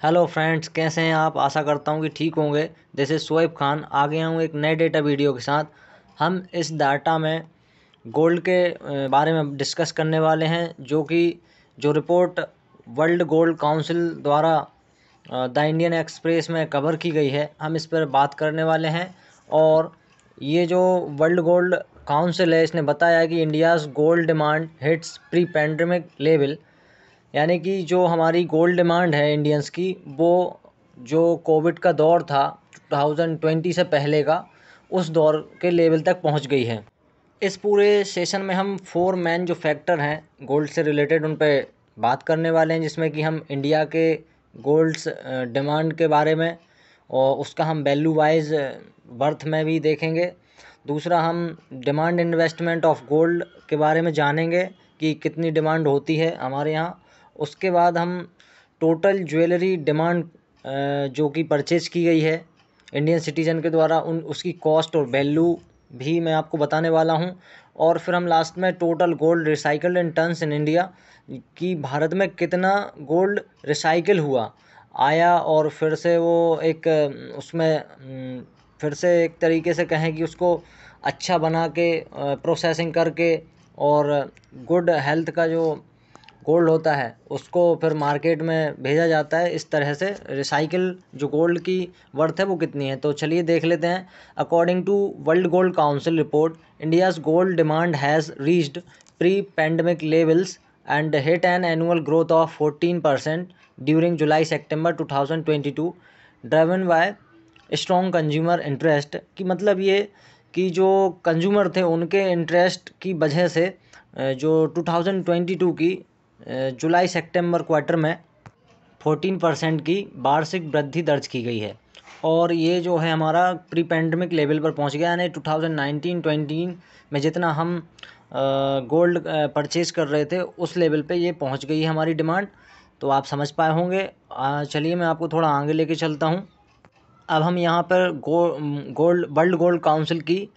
Hello friends, कैसे हैं आप। आशा करता हूं कि ठीक होंगे। दिस इज़ शोएब खान आ गया हूं एक नए डेटा वीडियो के साथ। हम इस डाटा में गोल्ड के बारे में डिस्कस करने वाले हैं, जो रिपोर्ट वर्ल्ड गोल्ड काउंसिल द्वारा द इंडियन एक्सप्रेस में कवर की गई है, हम इस पर बात करने वाले हैं। और ये जो वर्ल्ड गोल्ड काउंसिल है, इसने बताया कि India's gold demand hits pre pandemic level, यानी कि जो हमारी गोल्ड डिमांड है इंडियंस की, वो जो कोविड का दौर था 2020 से पहले का, उस दौर के लेवल तक पहुंच गई है। इस पूरे सेशन में हम 4 मेन जो फैक्टर हैं गोल्ड से रिलेटेड, उन पे बात करने वाले हैं, जिसमें कि हम इंडिया के गोल्ड्स डिमांड के बारे में और उसका हम वैल्यू वाइज बर्थ में भी देखेंगे। दूसरा, हम डिमांड इन्वेस्टमेंट ऑफ गोल्ड के बारे में जानेंगे कि कितनी डिमांड होती है हमारे यहाँ। उसके बाद हम टोटल ज्वेलरी डिमांड जो कि परचेज़ की गई है इंडियन सिटीज़न के द्वारा, उसकी कॉस्ट और वैल्यू भी मैं आपको बताने वाला हूं। और फिर हम लास्ट में total gold recycled in tons in India, कि भारत में कितना गोल्ड रिसाइकिल हुआ आया, और फिर से वो एक उसमें फिर से एक तरीके से कहें कि उसको अच्छा बना के प्रोसेसिंग करके और गुड हेल्थ का जो गोल्ड होता है उसको फिर मार्केट में भेजा जाता है। इस तरह से रिसाइकिल जो गोल्ड की वर्थ है वो कितनी है, तो चलिए देख लेते हैं। According to World Gold Council report, India's gold demand has reached pre pandemic levels and hit an annual growth of 14% during July September 2022, driven by strong consumer interest. की मतलब ये कि जो कंज्यूमर थे उनके इंटरेस्ट की वजह से जो 2022 की जुलाई सितंबर क्वार्टर में 14% की वार्षिक वृद्धि दर्ज की गई है। और ये जो है हमारा प्री पैंडमिक लेवल पर पहुंच गया, यानी 2019-20 में जितना हम गोल्ड परचेज़ कर रहे थे उस लेवल पे ये पहुंच गई है हमारी डिमांड। तो आप समझ पाए होंगे। चलिए मैं आपको थोड़ा आगे लेके चलता हूं। अब हम यहाँ पर वर्ल्ड गोल्ड काउंसिल की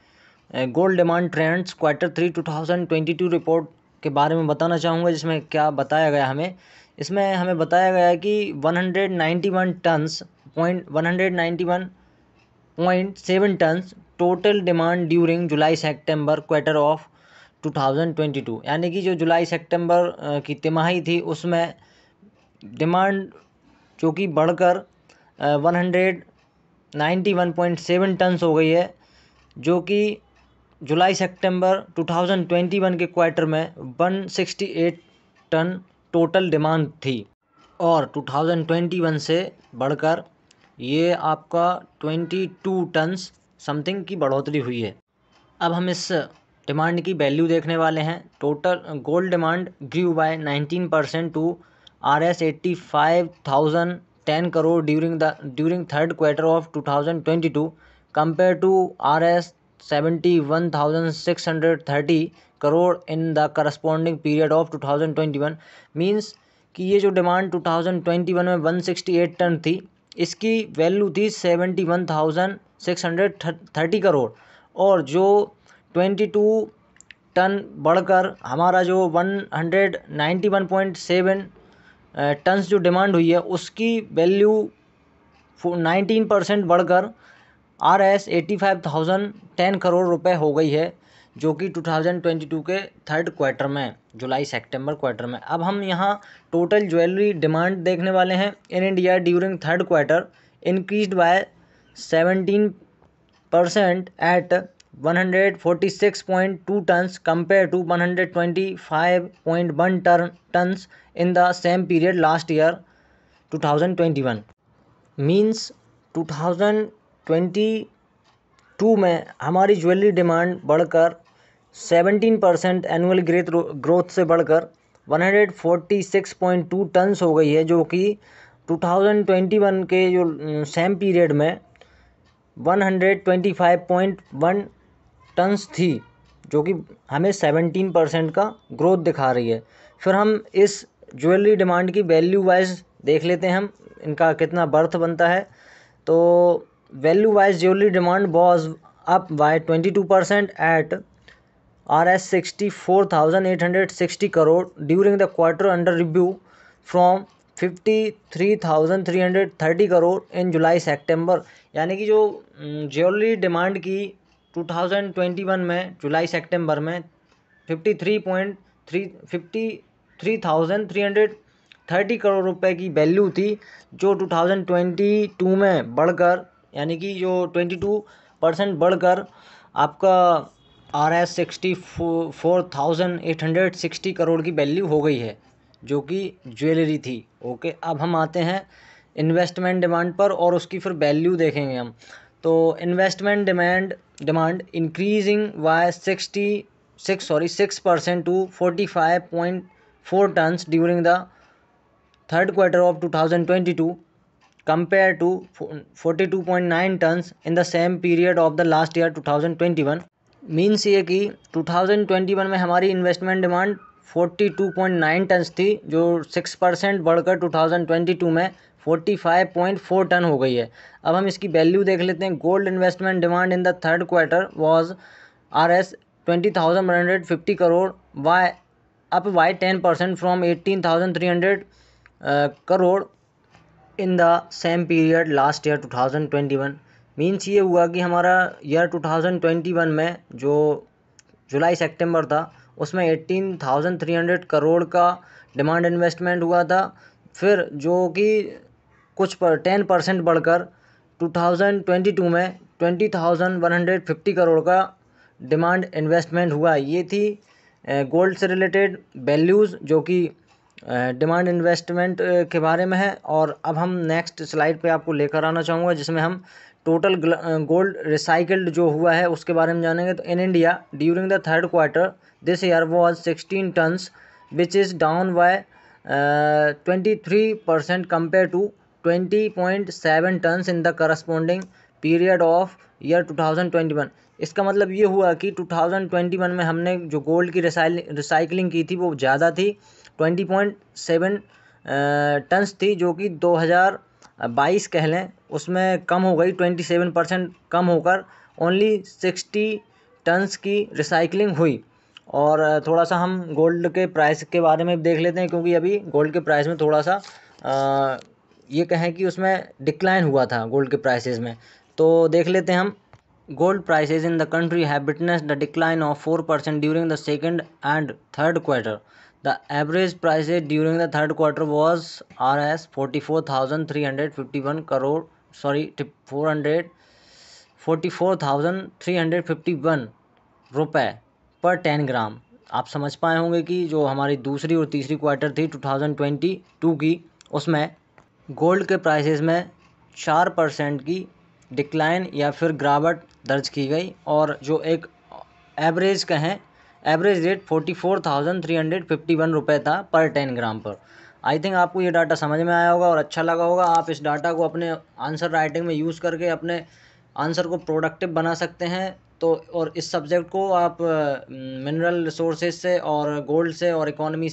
gold demand trends quarter 3 2022 report के बारे में बताना चाहूँगा, जिसमें क्या बताया गया हमें। इसमें हमें बताया गया है कि 191.7 tons total demand during July September quarter of 2022, यानी कि जो जुलाई सितंबर की तिमाही थी उसमें डिमांड जो कि बढ़कर 191.7 टन्स हो गई है, जो कि जुलाई सितंबर 2021 के क्वार्टर में 168 टन टोटल डिमांड थी, और 2021 से बढ़कर ये आपका 22 टन्स समथिंग की बढ़ोतरी हुई है। अब हम इस डिमांड की वैल्यू देखने वाले हैं। Total gold demand grew by 19% to Rs 85,010 crore during third quarter of 2022 compare to Rs 71,630 crore in the corresponding period of 2021। Means कि ये जो डिमांड 2021 में 168 टन थी, इसकी वैल्यू थी 71,630 करोड़, और जो 22 टन बढ़कर हमारा जो 191.7 टन्स जो डिमांड हुई है, उसकी वैल्यू 19% बढ़कर Rs 85,010 करोड़ रुपए हो गई है, जो कि 2022 के थर्ड क्वार्टर में, जुलाई सितंबर क्वार्टर में। अब हम यहाँ टोटल ज्वेलरी डिमांड देखने वाले हैं। In India during third quarter increased by 17% at 146.2 tons compare to 125.1 tons in the same period last year 2021। Means 2022 में हमारी ज्वेलरी डिमांड बढ़कर 17% एनुअल ग्रोथ से बढ़कर 146.2 टन्स हो गई है, जो कि 2021 के जो सेम पीरियड में 125.1 टन्स थी, जो कि हमें 17% का ग्रोथ दिखा रही है। फिर हम इस ज्वेलरी डिमांड की वैल्यू वाइज देख लेते हैं, हम इनका कितना बर्थ बनता है। तो value wise jewellery demand was up by 22% at Rs 64,860 crore during the quarter under review from 53,330 crore in July September. यानी कि जो ज्वेलरी डिमांड की 2021 में जुलाई सेप्टेम्बर में 53,330 करोड़ रुपए की वैल्यू थी, जो 2022 में बढ़कर, यानी कि जो 22% बढ़कर आपका RS 64,860 करोड़ की वैल्यू हो गई है, जो कि ज्वेलरी थी। ओके, अब हम आते हैं इन्वेस्टमेंट डिमांड पर और उसकी फिर वैल्यू देखेंगे हम। तो investment demand increasing by 6% to 45.4 tons during the third quarter of 2022 compared to 42.9 tons in the same period of the last year 2021। Means ये कि 2021 में हमारी इन्वेस्टमेंट डिमांड 42.9 टन्स थी, जो 6% बढ़कर 2022 में 45.4 टन हो गई है। अब हम इसकी वैल्यू देख लेते हैं। Gold investment demand in the third quarter was RS 20,150 crore by 10% from 18,300 crore in the same period last year 2021। Means ये हुआ कि हमारा ईयर 2021 में जो जुलाई सितंबर था, उसमें 18,300 करोड़ का डिमांड इन्वेस्टमेंट हुआ था। फिर जो कि कुछ 10% बढ़कर 2022 में 20,150 करोड़ का डिमांड इन्वेस्टमेंट हुआ। ये थी गोल्ड से रिलेटेड वैल्यूज़, जो कि डिमांड इन्वेस्टमेंट के बारे में है। और अब हम नेक्स्ट स्लाइड पे आपको लेकर आना चाहूँगा, जिसमें हम टोटल गोल्ड रिसाइकल्ड जो हुआ है उसके बारे में जानेंगे। तो in India during the third quarter this year was 16 tons which is down by 23% compare to 20.7 tons in the corresponding period of year 2021। इसका मतलब ये हुआ कि 2021 में हमने जो गोल्ड की रिसाइकलिंग की थी वो ज़्यादा थी, 20.7 टन्स थी, जो कि 2022 कह लें उसमें कम हो गई, 27% कम होकर ओनली 60 टन्स की रिसाइकलिंग हुई। और थोड़ा सा हम गोल्ड के प्राइस के बारे में देख लेते हैं, क्योंकि अभी गोल्ड के प्राइस में थोड़ा सा ये कहें कि उसमें डिक्लाइन हुआ था गोल्ड के प्राइसेस में। तो देख लेते हैं हम। Gold prices in the country have witnessed a decline of 4% during the second and third quarter. The average prices during the third quarter was RS 44,351 crore, 44,351 रुपए पर 10 ग्राम। आप समझ पाए होंगे कि जो हमारी दूसरी और तीसरी क्वार्टर थी 2022 की, उसमें गोल्ड के प्राइसेस में 4% की डिक्लाइन या फिर गिरावट दर्ज की गई, और जो एक एवरेज कहें, एवरेज रेट 44,351 रुपये था पर 10 ग्राम पर। आई थिंक आपको ये डाटा समझ में आया होगा और अच्छा लगा होगा। आप इस डाटा को अपने आंसर राइटिंग में यूज़ करके अपने आंसर को प्रोडक्टिव बना सकते हैं। तो और इस सब्जेक्ट को आप मिनरल रिसोर्सेज से और गोल्ड से और इकोनॉमी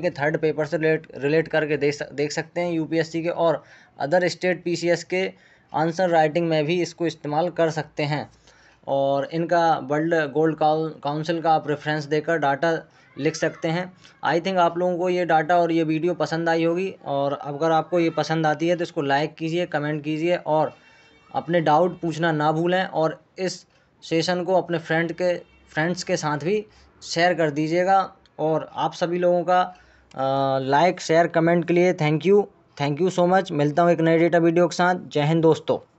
के थर्ड पेपर से रिलेट करके देख सकते हैं। यूपीएससी के और अदर स्टेट पीसीएस के आंसर राइटिंग में भी इसको इस्तेमाल कर सकते हैं। और इनका वर्ल्ड गोल्ड काउंसिल का आप रेफरेंस देकर डाटा लिख सकते हैं। आई थिंक आप लोगों को ये डाटा और ये वीडियो पसंद आई होगी, और अगर आपको ये पसंद आती है तो इसको लाइक कीजिए, कमेंट कीजिए और अपने डाउट पूछना ना भूलें। और इस सेशन को अपने फ्रेंड्स के साथ भी शेयर कर दीजिएगा। और आप सभी लोगों का लाइक शेयर कमेंट के लिए थैंक यू सो मच। मिलता हूँ एक नए डेटा वीडियो के साथ। जय हिंद दोस्तों।